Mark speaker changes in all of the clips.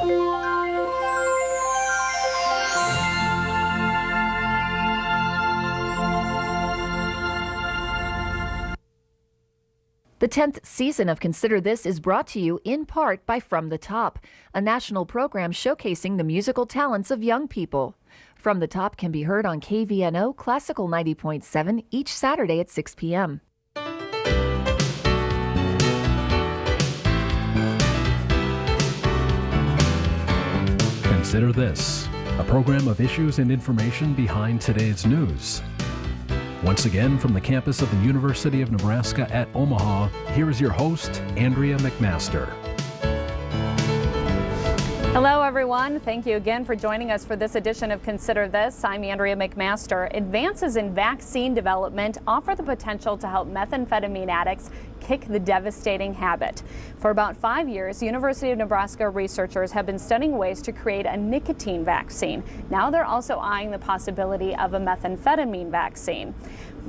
Speaker 1: The 10th season of Consider This is brought to you in part by From the Top, a national program showcasing the musical talents of young people. From the Top can be heard on KVNO Classical 90.7 each Saturday at 6 p.m.
Speaker 2: Consider This, a program of issues and information behind today's news. Once again, from the campus of the University of Nebraska at Omaha, here is your host, Andrea McMaster.
Speaker 3: Hello, everyone. Thank you again for joining us for this edition of Consider This. I'm Andrea McMaster. Advances in vaccine development offer the potential to help methamphetamine addicts kick the devastating habit. For about 5 years, University of Nebraska researchers have been studying ways to create a nicotine vaccine. Now they're also eyeing the possibility of a methamphetamine vaccine.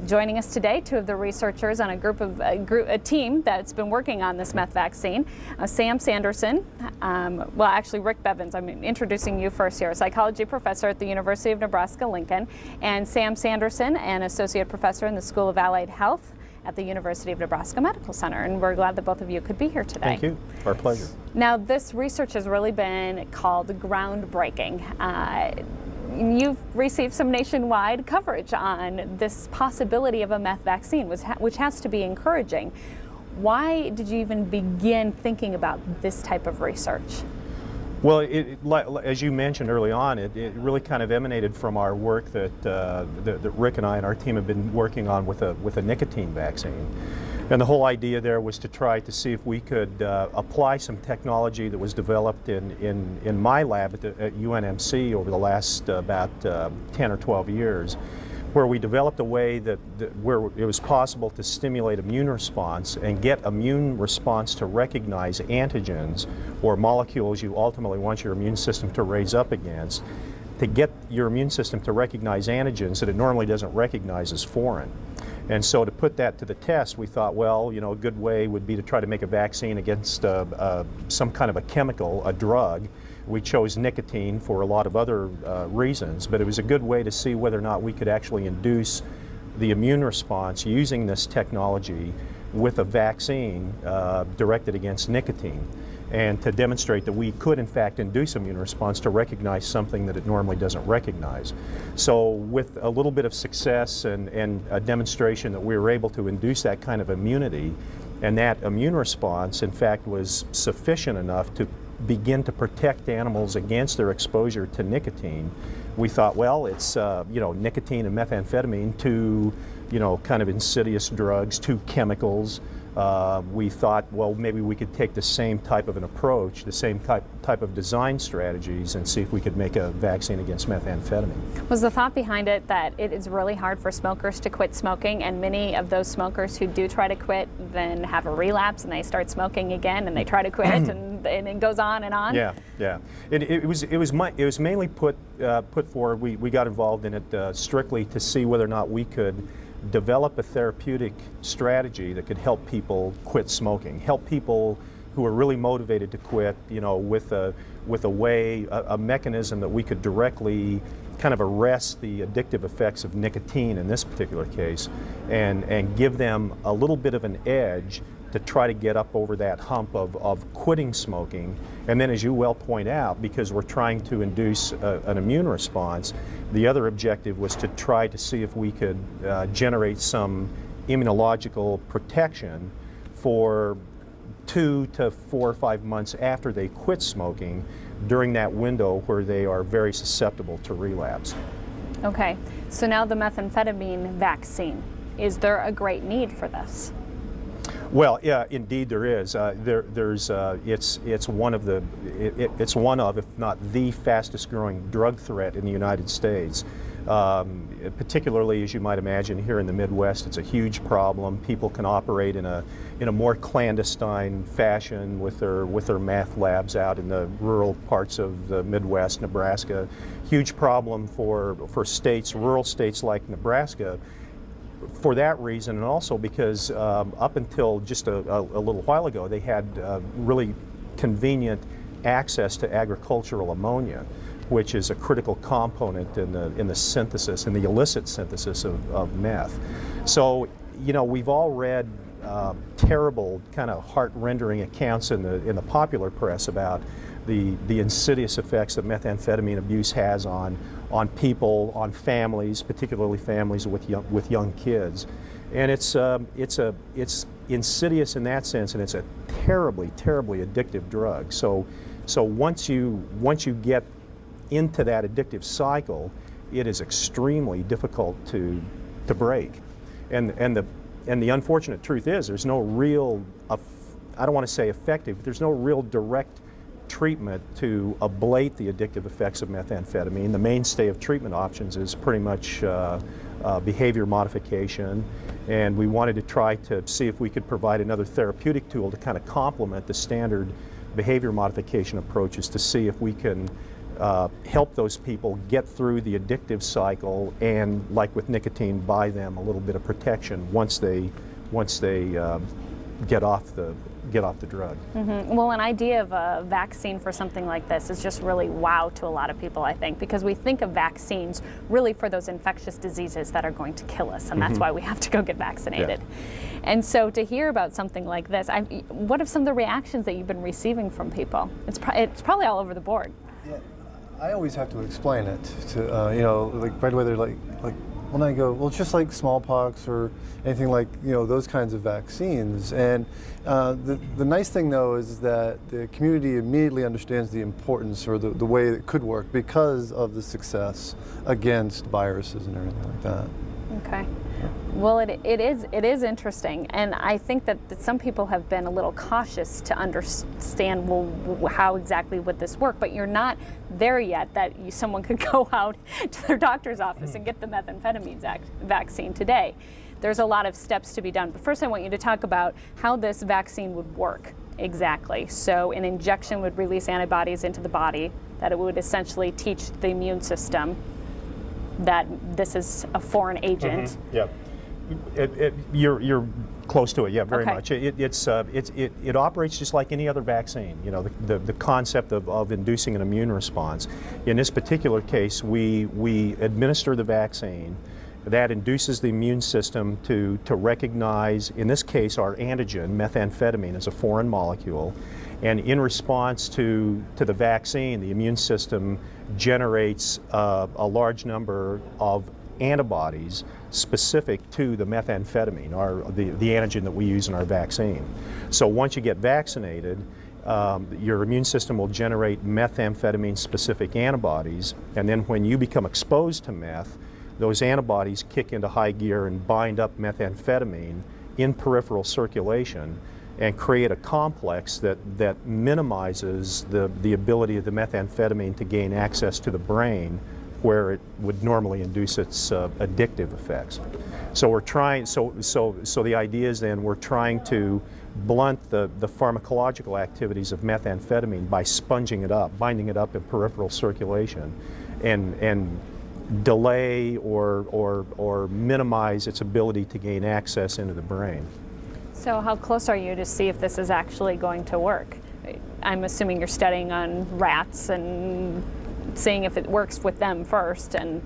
Speaker 3: Joining us today, two of the researchers on a team that's been working on this meth vaccine, Sam Sanderson, Rick Bevins, I'm introducing you first here, a psychology professor at the University of Nebraska-Lincoln, and Sam Sanderson, an associate professor in the School of Allied Health at the University of Nebraska Medical Center. And we're glad that both of you could be here today.
Speaker 4: Thank you. Our pleasure.
Speaker 3: Now, this research has really been called groundbreaking. You've received some nationwide coverage on this possibility of a meth vaccine, which has to be encouraging. Why did you even begin thinking about this type of research?
Speaker 4: Well, as you mentioned early on, it really kind of emanated from our work that Rick and I and our team have been working on with a nicotine vaccine. And the whole idea there was to try to see if we could apply some technology that was developed in my lab at UNMC over the last about 10 or 12 years, where we developed a way where it was possible to stimulate immune response and get immune response to recognize antigens or molecules you ultimately want your immune system to raise up against, to get your immune system to recognize antigens that it normally doesn't recognize as foreign. And so to put that to the test, we thought, well, a good way would be to try to make a vaccine against some kind of a chemical, a drug. We chose nicotine for a lot of other reasons, but it was a good way to see whether or not we could actually induce the immune response using this technology with a vaccine directed against nicotine, and to demonstrate that we could in fact induce immune response to recognize something that it normally doesn't recognize. So with a little bit of success and a demonstration that we were able to induce that kind of immunity, and that immune response in fact was sufficient enough to begin to protect animals against their exposure to nicotine, we thought, well, it's nicotine and methamphetamine, two kind of insidious drugs, two chemicals. We thought, well, maybe we could take the same type of an approach, the same type of design strategies, and see if we could make a vaccine against methamphetamine.
Speaker 3: Was the thought behind it that it is really hard for smokers to quit smoking, and many of those smokers who do try to quit then have a relapse and they start smoking again and they try to quit and it goes on and on?
Speaker 4: Yeah. It was mainly put forward. We got involved in it strictly to see whether or not we could develop a therapeutic strategy that could help people quit smoking, help people who are really motivated to quit, with a mechanism that we could directly kind of arrest the addictive effects of nicotine in this particular case, and give them a little bit of an edge to try to get up over that hump of quitting smoking. And then, as you well point out, because we're trying to induce an immune response, the other objective was to try to see if we could generate some immunological protection for 2 to 4 or 5 months after they quit smoking, during that window where they are very susceptible to relapse.
Speaker 3: Okay, so now the methamphetamine vaccine. Is there a great need for this?
Speaker 4: Well, yeah, indeed there is. It's one of, if not the fastest growing drug threat in the United States. Particularly, as you might imagine, here in the Midwest, it's a huge problem. People can operate in a more clandestine fashion with their meth labs out in the rural parts of the Midwest, Nebraska. Huge problem for states, rural states like Nebraska, for that reason, and also because up until just a little while ago, they had really convenient access to agricultural ammonia, which is a critical component in the synthesis, in the illicit synthesis of meth. So, you know, we've all read terrible, kind of heart-rendering accounts in the popular press about the insidious effects that methamphetamine abuse has on people, on families, particularly families with young kids, and it's insidious in that sense, and it's a terribly addictive drug. So once you get into that addictive cycle, it is extremely difficult to break, and the unfortunate truth is there's no real, I don't want to say effective, but there's no real direct treatment to ablate the addictive effects of methamphetamine. The mainstay of treatment options is pretty much behavior modification, and we wanted to try to see if we could provide another therapeutic tool to kind of complement the standard behavior modification approaches to see if we can help those people get through the addictive cycle and, like with nicotine, buy them a little bit of protection once they get off the drug.
Speaker 3: Mm-hmm. Well, an idea of a vaccine for something like this is just really wow to a lot of people, I think, because we think of vaccines really for those infectious diseases that are going to kill us, and that's why we have to go get vaccinated. Yeah. And so to hear about something like this, what are some of the reactions that you've been receiving from people? It's probably all over the board.
Speaker 5: Yeah, I always have to explain it to you know, like right away they're like when I go, well, it's just like smallpox or anything like, you know, those kinds of vaccines. And the nice thing, though, is that the community immediately understands the importance or the way it could work because of the success against viruses and everything like that.
Speaker 3: Okay. Well, it is interesting, and I think that some people have been a little cautious to understand, well, how exactly would this work? But you're not there yet that someone could go out to their doctor's office and get the methamphetamine vaccine today. There's a lot of steps to be done. But first I want you to talk about how this vaccine would work exactly. So an injection would release antibodies into the body, that it would essentially teach the immune system that this is a foreign agent.
Speaker 4: Mm-hmm. Yeah, you're close to it. Yeah, very much. It operates just like any other vaccine. You know, the concept of inducing an immune response. In this particular case, we administer the vaccine. That induces the immune system to recognize, in this case, our antigen, methamphetamine, as a foreign molecule. And in response to the vaccine, the immune system generates a large number of antibodies specific to the methamphetamine, the antigen that we use in our vaccine. So once you get vaccinated, your immune system will generate methamphetamine-specific antibodies, and then when you become exposed to meth, those antibodies kick into high gear and bind up methamphetamine in peripheral circulation and create a complex that minimizes the ability of the methamphetamine to gain access to the brain where it would normally induce its addictive effects. So we're trying, so the idea is then we're trying to blunt the pharmacological activities of methamphetamine by sponging it up, binding it up in peripheral circulation, and delay or minimize its ability to gain access into the brain.
Speaker 3: So how close are you to see if this is actually going to work? I'm assuming you're studying on rats and seeing if it works with them first. And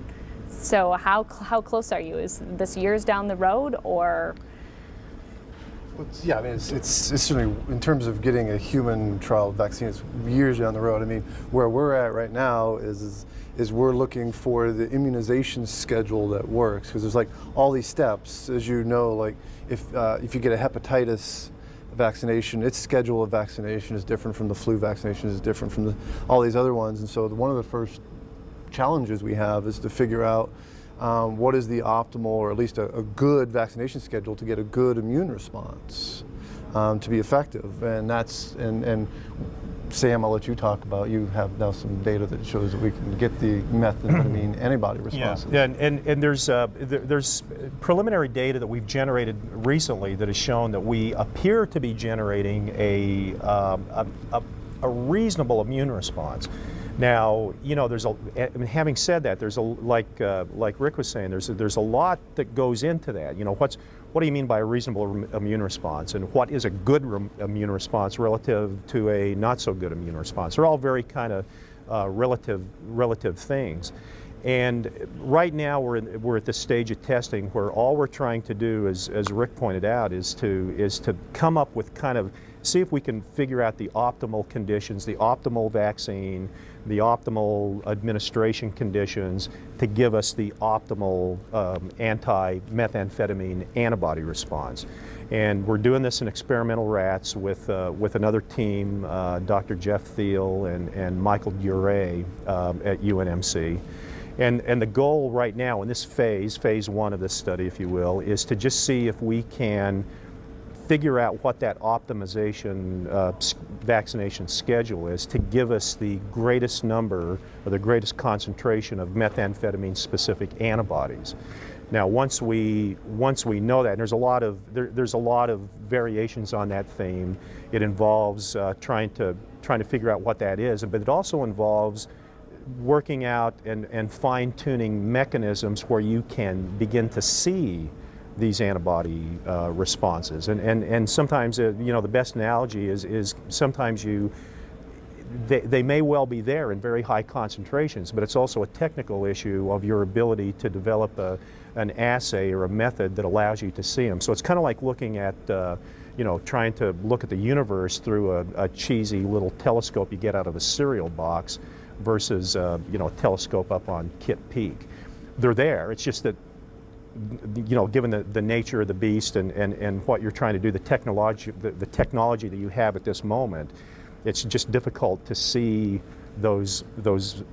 Speaker 3: so how close are you? Is this years down the road, or?
Speaker 5: Yeah, I mean, it's certainly, in terms of getting a human trial vaccine, it's years down the road. I mean, where we're at right now is we're looking for the immunization schedule that works, because there's like all these steps, as you know, like if you get a hepatitis vaccination, its schedule of vaccination is different from the flu vaccination, is different from all these other ones. And so one of the first challenges we have is to figure out what is the optimal, or at least a good vaccination schedule to get a good immune response to be effective. And that's, and Sam, I'll let you talk about, you have now some data that shows that we can get the methamphetamine antibody responses.
Speaker 4: Yeah, and there's preliminary data that we've generated recently that has shown that we appear to be generating a reasonable immune response. Now, you know, having said that, there's like Rick was saying, there's a lot that goes into that. You know, what do you mean by a reasonable immune response, and what is a good immune response relative to a not so good immune response? They're all very kind of relative things. And right now we're at this stage of testing where all we're trying to do, as Rick pointed out, is to come up with kind of, see if we can figure out the optimal conditions, the optimal vaccine, the optimal administration conditions to give us the optimal anti-methamphetamine antibody response. And we're doing this in experimental rats with another team, Dr. Jeff Thiel and Michael Duray at UNMC. And the goal right now in this phase one of this study, if you will, is to just see if we can figure out what that optimization vaccination schedule is to give us the greatest number or the greatest concentration of methamphetamine specific antibodies. Now once we know that, and there's a lot of variations on that theme. It involves trying to figure out what that is, but it also involves working out and fine-tuning mechanisms where you can begin to see these antibody responses. And sometimes, the best analogy is sometimes they may well be there in very high concentrations, but it's also a technical issue of your ability to develop an assay or a method that allows you to see them. So it's kind of like looking at, trying to look at the universe through a cheesy little telescope you get out of a cereal box versus, a telescope up on Kitt Peak. They're there, it's just that, given the nature of the beast and what you're trying to do, the technology that you have at this moment, it's just difficult to see those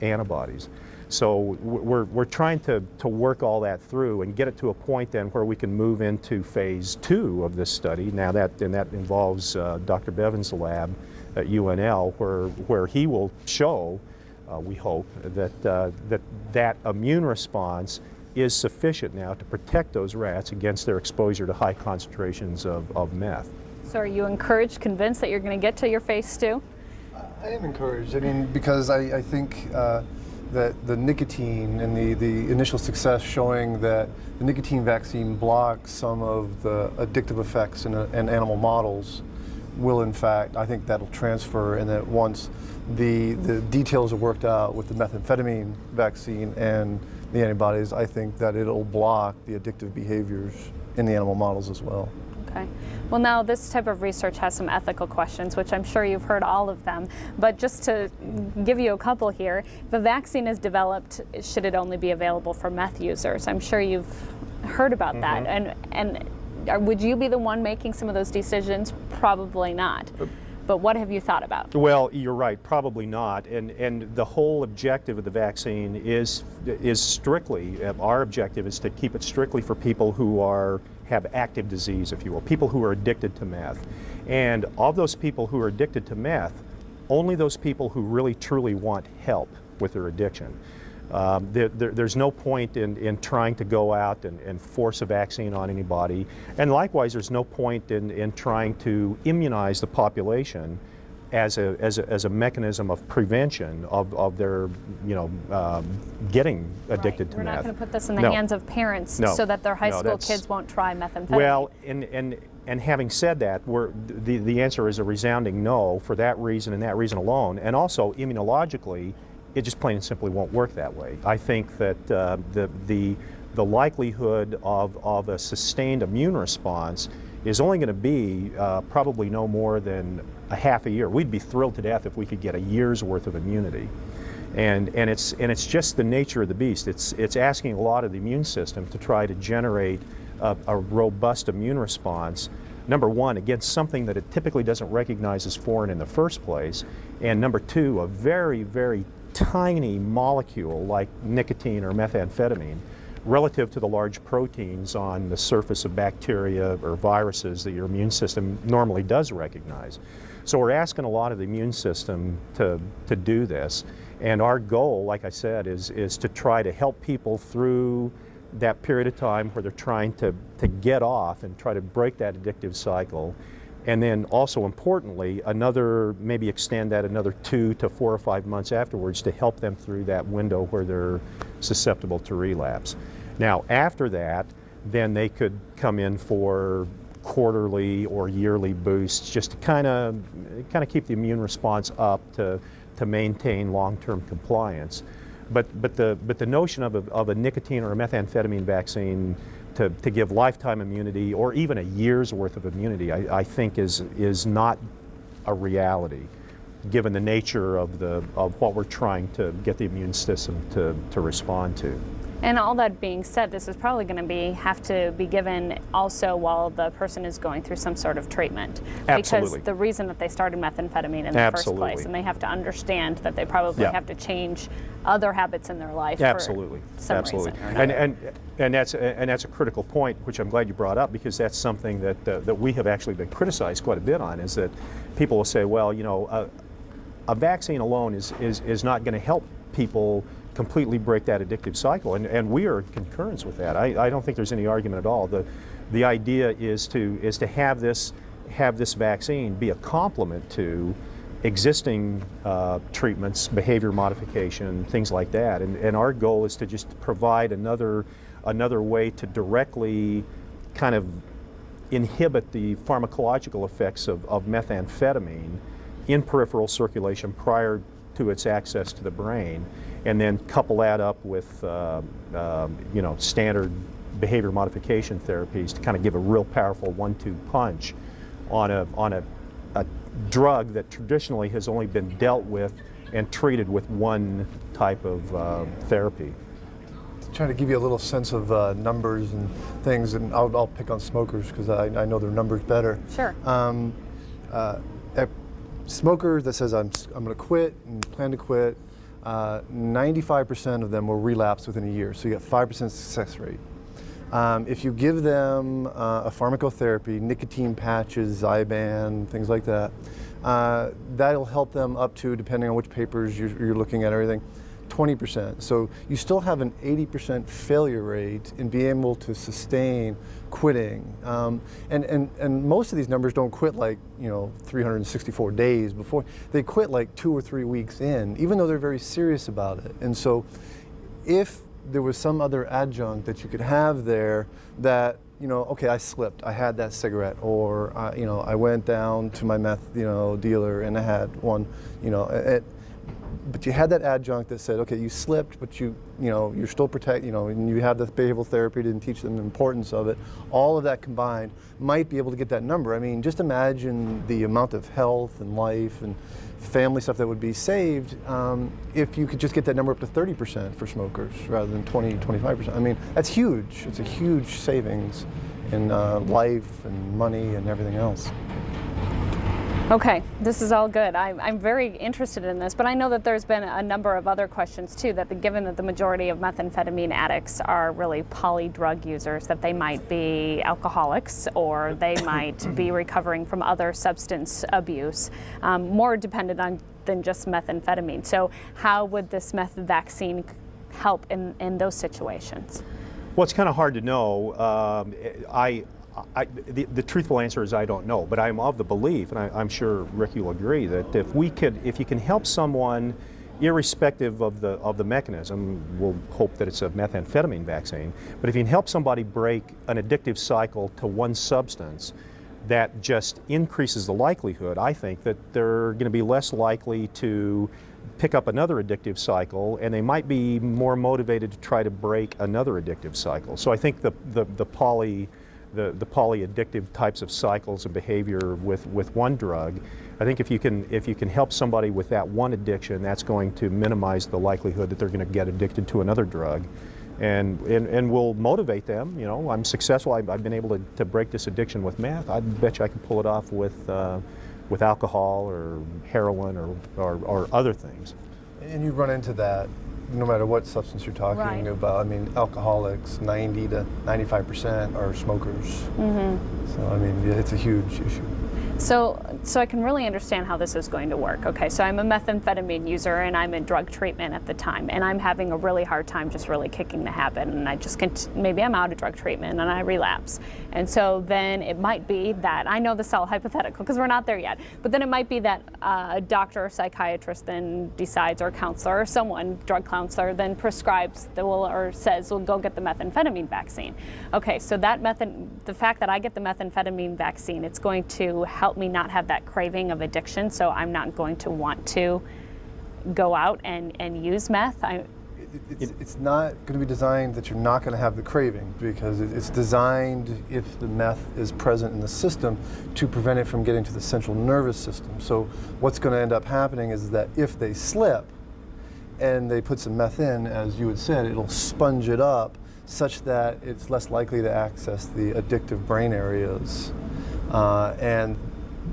Speaker 4: antibodies. So we're trying to work all that through and get it to a point then where we can move into phase 2 of this study. Now that involves Dr. Bevan's lab at UNL, where he will show, we hope, that immune response is sufficient now to protect those rats against their exposure to high concentrations of meth.
Speaker 3: So are you encouraged, convinced that you're going to get to your phase 2?
Speaker 5: I am encouraged. I mean, because I think that the nicotine and the initial success showing that the nicotine vaccine blocks some of the addictive effects in animal models will, in fact, I think that'll transfer, and that once the details are worked out with the methamphetamine vaccine and the antibodies, I think that it'll block the addictive behaviors in the animal models as well.
Speaker 3: Okay. Well, now this type of research has some ethical questions, which I'm sure you've heard all of them. But just to give you a couple here, if a vaccine is developed, should it only be available for meth users? I'm sure you've heard about that. And would you be the one making some of those decisions? Probably not. But what have you thought about?
Speaker 4: Well, you're right, probably not. And the whole objective of the vaccine is strictly, our objective is to keep it strictly for people who have active disease, if you will, people who are addicted to meth. And of those people who are addicted to meth, only those people who really truly want help with their addiction. There's no point in trying to go out and force a vaccine on anybody. And likewise, there's no point in trying to immunize the population as a mechanism of prevention of their, getting addicted to meth.
Speaker 3: We're not going to put this in the hands of parents so that their high school kids won't try methamphetamine.
Speaker 4: Well, and having said that, the answer is a resounding no for that reason and that reason alone. And also, immunologically, it just plain and simply won't work that way. I think that the likelihood of a sustained immune response is only going to be probably no more than a half a year. We'd be thrilled to death if we could get a year's worth of immunity. And it's just the nature of the beast. It's asking a lot of the immune system to try to generate a robust immune response, number one, against something that it typically doesn't recognize as foreign in the first place, and number two, a very, very tiny molecule like nicotine or methamphetamine relative to the large proteins on the surface of bacteria or viruses that your immune system normally does recognize. So we're asking a lot of the immune system to do this, and our goal, like I said, is to try to help people through that period of time where they're trying to get off and try to break that addictive cycle. And then also importantly, maybe extend that another 2 to 4 or 5 months afterwards to help them through that window where they're susceptible to relapse. Now after that, then they could come in for quarterly or yearly boosts just to kind of keep the immune response up to maintain long-term compliance. But the notion of a nicotine or a methamphetamine vaccine to give lifetime immunity or even a year's worth of immunity, I think is not a reality, given the nature of what we're trying to get the immune system to respond to.
Speaker 3: And all that being said, this is probably going to have to be given also while the person is going through some sort of treatment.
Speaker 4: Absolutely.
Speaker 3: Because the reason that they started methamphetamine in the first place, and they have to understand that they probably have to change other habits in their life for some reason or another.
Speaker 4: And that's a critical point, which I'm glad you brought up, because that's something that we have actually been criticized quite a bit on, is that people will say, well, you know, a vaccine alone is not going to help people completely break that addictive cycle, and we are in concurrence with that. I don't think there's any argument at all. The idea is to have this vaccine be a complement to existing treatments, behavior modification, things like that. And our goal is to just provide another way to directly kind of inhibit the pharmacological effects of methamphetamine in peripheral circulation prior to its access to the brain, and then couple that up with you know, standard behavior modification therapies to kind of give a real powerful 1-2 punch on a drug that traditionally has only been dealt with and treated with one type of therapy.
Speaker 5: Trying to give you a little sense of numbers and things, and I'll pick on smokers because I know their numbers better.
Speaker 3: Sure.
Speaker 5: A smoker that says I'm going to quit and plan to quit, 95% of them will relapse within a year, so you get 5% success rate. If you give them a pharmacotherapy, nicotine patches, Zyban, things like that, that'll help them up to, depending on which papers you're looking at, everything, 20%. So you still have an 80% failure rate in being able to sustain quitting. And most of these numbers don't quit like, you know, 364 days before. They quit like 2 or 3 weeks in, even though they're very serious about it. And so if there was some other adjunct that you could have there that, you know, okay, I slipped, I had that cigarette, or, you know, I went down to my meth, you know, dealer and I had one, you know, but you had that adjunct that said, okay, you slipped, but you know, you're still you know, and you have the behavioral therapy to teach them the importance of it. All of that combined might be able to get that number. I mean, just imagine the amount of health and life and family stuff that would be saved if you could just get that number up to 30% for smokers rather than 20, 25%. I mean, that's huge. It's a huge savings in life and money and everything else.
Speaker 3: Okay, this is all good. I'm very interested in this, but I know that there's been a number of other questions too, given that the majority of methamphetamine addicts are really poly drug users, that they might be alcoholics or they might be recovering from other substance abuse, more dependent on than just methamphetamine. So how would this meth vaccine help in those situations?
Speaker 4: Well, it's kind of hard to know. The truthful answer is I don't know, but I'm of the belief, and I'm sure Rick you'll agree, that if you can help someone, irrespective of the mechanism, we'll hope that it's a methamphetamine vaccine, but if you can help somebody break an addictive cycle to one substance, that just increases the likelihood, I think, that they're going to be less likely to pick up another addictive cycle, and they might be more motivated to try to break another addictive cycle. So I think the polyaddictive types of cycles of behavior with one drug, I think if you can help somebody with that one addiction, that's going to minimize the likelihood that they're going to get addicted to another drug, and will motivate them. You know, I'm successful. I've been able to break this addiction with meth. I bet you I can pull it off with alcohol or heroin or other things.
Speaker 5: And you run into that no matter what substance you're talking about. I mean, alcoholics, 90 to 95% are smokers. Mm-hmm. So, I mean, it's a huge issue.
Speaker 3: So I can really understand how this is going to work. Okay, so I'm a methamphetamine user and I'm in drug treatment at the time, and I'm having a really hard time just really kicking the habit, and I just maybe I'm out of drug treatment and I relapse. And so then it might be that, I know this is all hypothetical because we're not there yet, but then it might be that a doctor or psychiatrist then decides, or counselor or someone, drug counselor, then prescribes or says, well, go get the methamphetamine vaccine. Okay, so the fact that I get the methamphetamine vaccine, it's going to help me not have that craving of addiction, so I'm not going to want to go out and use meth.
Speaker 5: It's not going to be designed that you're not going to have the craving, because it's designed, if the meth is present in the system, to prevent it from getting to the central nervous system. So what's going to end up happening is that if they slip and they put some meth in, as you had said, it'll sponge it up such that it's less likely to access the addictive brain areas. And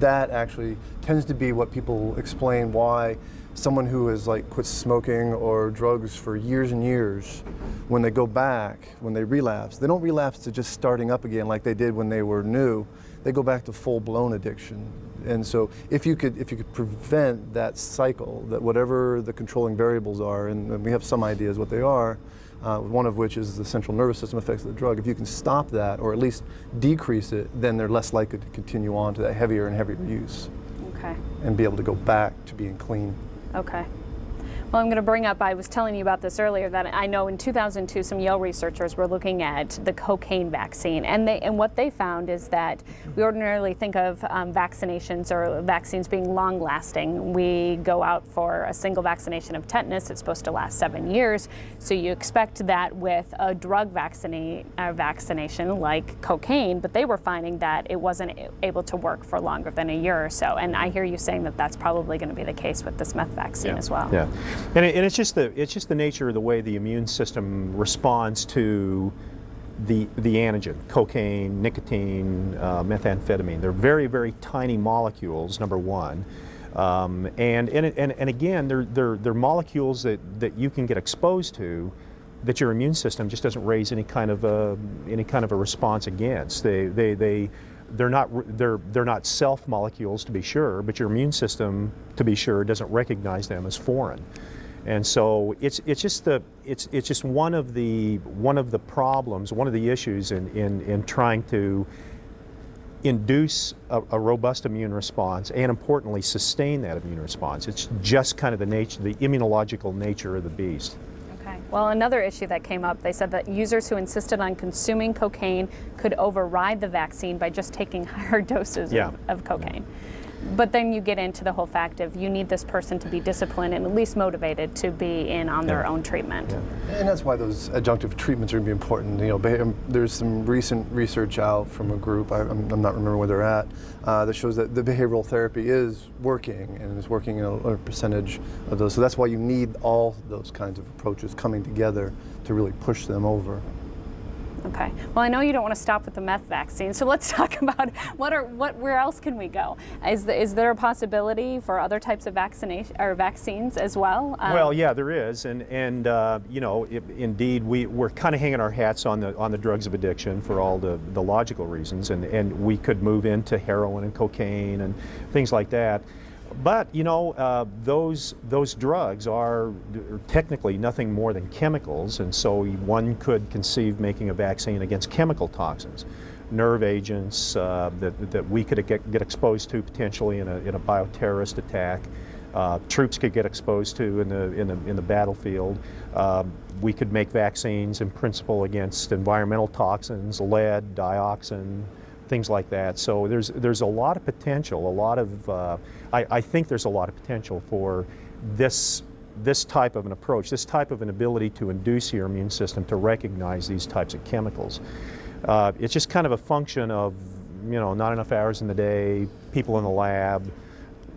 Speaker 5: that actually tends to be what people explain why someone who has quit smoking or drugs for years and years, when they go back, when they relapse, they don't relapse to just starting up again like they did when they were new. They go back to full-blown addiction. And so if you could prevent that cycle, that whatever the controlling variables are, and we have some ideas what they are, one of which is the central nervous system effects of the drug. If you can stop that, or at least decrease it, then they're less likely to continue on to that heavier and heavier use.
Speaker 3: Okay.
Speaker 5: And be able to go back to being clean.
Speaker 3: Okay. Well, I'm going to bring up, I was telling you about this earlier, that I know in 2002 some Yale researchers were looking at the cocaine vaccine, and what they found is that we ordinarily think of vaccinations or vaccines being long-lasting. We go out for a single vaccination of tetanus. It's supposed to last 7 years, so you expect that with a drug vaccination like cocaine, but they were finding that it wasn't able to work for longer than a year or so, and I hear you saying that that's probably going to be the case with this meth vaccine as well.
Speaker 4: Yeah. And it's just the nature of the way the immune system responds to the antigen, cocaine, nicotine, methamphetamine. They're very, very tiny molecules, number one. And again, they're molecules that you can get exposed to that your immune system just doesn't raise any kind of a response against. They're not self molecules, to be sure, but your immune system, to be sure, doesn't recognize them as foreign. And so it's just one of the problems, one of the issues in trying to induce a robust immune response, and importantly sustain that immune response. It's just kind of the immunological nature of the beast.
Speaker 3: Okay. Well, another issue that came up, they said that users who insisted on consuming cocaine could override the vaccine by just taking higher doses of cocaine. But then you get into the whole fact of you need this person to be disciplined and at least motivated to be in on their own treatment.
Speaker 5: Yeah. And that's why those adjunctive treatments are going to be important. There's some recent research out from a group, I'm not remembering where they're at, that shows that the behavioral therapy is working, and is working in a percentage of those. So that's why you need all those kinds of approaches coming together to really push them over.
Speaker 3: Okay. Well, I know you don't want to stop with the meth vaccine, so let's talk about where else can we go? Is there a possibility for other types of vaccination or vaccines as well?
Speaker 4: Well, yeah, there is, and indeed we're kind of hanging our hats on the drugs of addiction for all the logical reasons, and we could move into heroin and cocaine and things like that. But those drugs are technically nothing more than chemicals, and so one could conceive making a vaccine against chemical toxins, nerve agents that we could get exposed to potentially in a bioterrorist attack. Troops could get exposed to in the battlefield. We could make vaccines in principle against environmental toxins, lead, dioxin, things like that. So there's a lot of potential, I think there's a lot of potential for this type of an approach, this type of an ability to induce your immune system to recognize these types of chemicals. It's just kind of a function of, not enough hours in the day, people in the lab,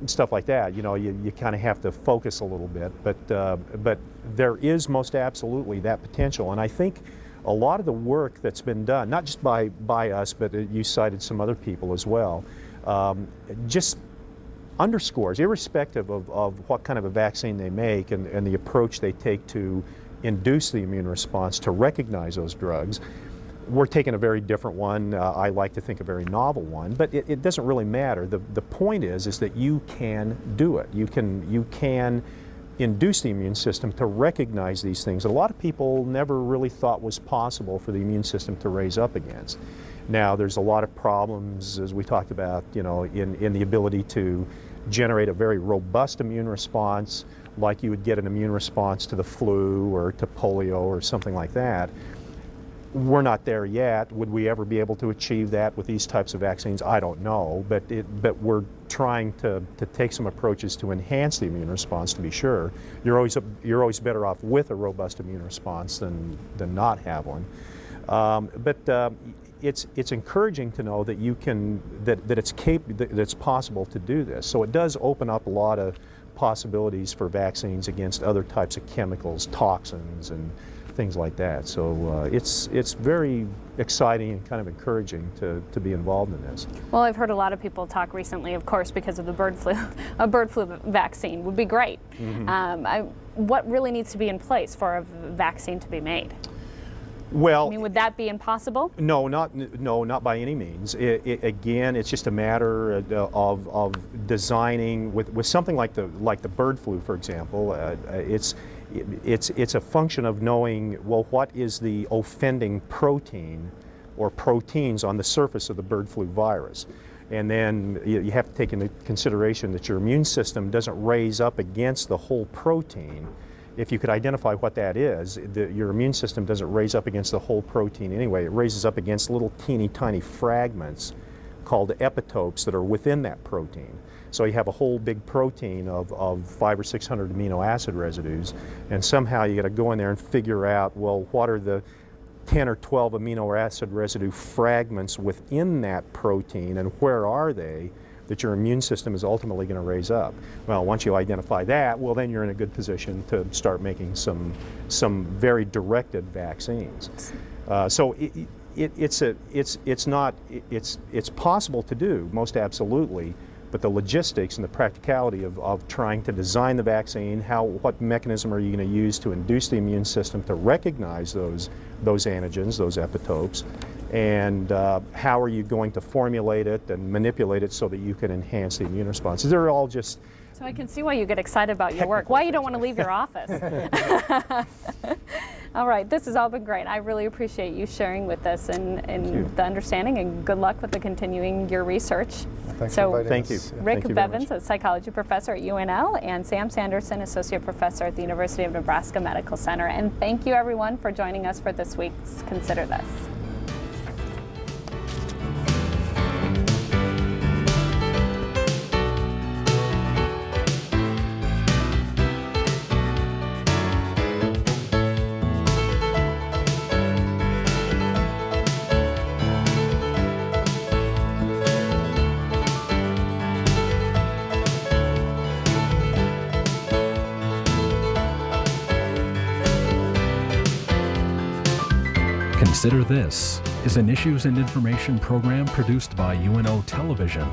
Speaker 4: stuff like that. You kind of have to focus a little bit, but there is most absolutely that potential, and I think a lot of the work that's been done, not just by us, but you cited some other people as well, just underscores, irrespective of what kind of a vaccine they make and the approach they take to induce the immune response to recognize those drugs, we're taking a very different one. I like to think a very novel one, but it doesn't really matter. The point is that you can do it. You can induce the immune system to recognize these things that a lot of people never really thought was possible for the immune system to raise up against. Now, there's a lot of problems, as we talked about, in the ability to generate a very robust immune response, like you would get an immune response to the flu or to polio or something like that. We're not there yet. Would we ever be able to achieve that with these types of vaccines? I don't know, but we're trying to take some approaches to enhance the immune response, to be sure. You're always better off with a robust immune response than not have one. It's encouraging to know that that it's possible to do this. So it does open up a lot of possibilities for vaccines against other types of chemicals, toxins, and things like that. So it's very exciting and kind of encouraging to be involved in this.
Speaker 3: Well, I've heard a lot of people talk recently, of course, because of the bird flu. A bird flu vaccine would be great. Mm-hmm. What really needs to be in place for a vaccine to be made?
Speaker 4: Well,
Speaker 3: I mean, would that be impossible?
Speaker 4: No, not by any means. Again, it's just a matter of designing with something like the bird flu, for example. It's a function of knowing, well, what is the offending protein or proteins on the surface of the bird flu virus. And then you have to take into consideration that your immune system doesn't raise up against the whole protein. If you could identify what that is, your immune system doesn't raise up against the whole protein anyway. It raises up against little teeny tiny fragments called epitopes that are within that protein. So you have a whole big protein of 500 or 600 amino acid residues, and somehow you got to go in there and figure out, well, what are the 10 or 12 amino acid residue fragments within that protein, and where are they that your immune system is ultimately going to raise up. Well, once you identify that, well, then you're in a good position to start making some very directed vaccines. So it's possible to do, most absolutely, but the logistics and the practicality of trying to design the vaccine, what mechanism are you going to use to induce the immune system to recognize those antigens, those epitopes, and how are you going to formulate it and manipulate it so that you can enhance the immune response. They're all just...
Speaker 3: So I can see why you get excited about your work, why you don't want to leave your office. All right, this has all been great. I really appreciate you sharing with us and the understanding, and good luck with the continuing your research.
Speaker 5: Thanks for inviting
Speaker 4: thank
Speaker 5: us.
Speaker 4: you.
Speaker 3: Rick
Speaker 4: Thank you very
Speaker 3: Bevins,
Speaker 4: much.
Speaker 3: a psychology professor at UNL, and Sam Sanderson, associate professor at the University of Nebraska Medical Center. And thank you, everyone, for joining us for this week's Consider This.
Speaker 2: Consider This is an issues and information program produced by UNO Television.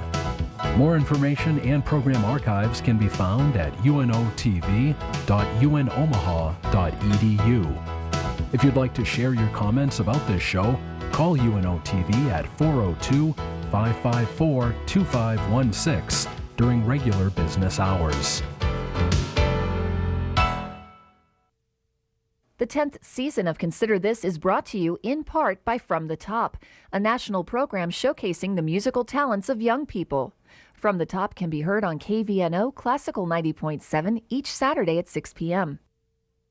Speaker 2: More information and program archives can be found at unotv.unomaha.edu. If you'd like to share your comments about this show, call UNO TV at 402-554-2516 during regular business hours.
Speaker 1: The 10th season of Consider This is brought to you in part by From the Top, a national program showcasing the musical talents of young people. From the Top can be heard on KVNO Classical 90.7 each Saturday at 6 p.m.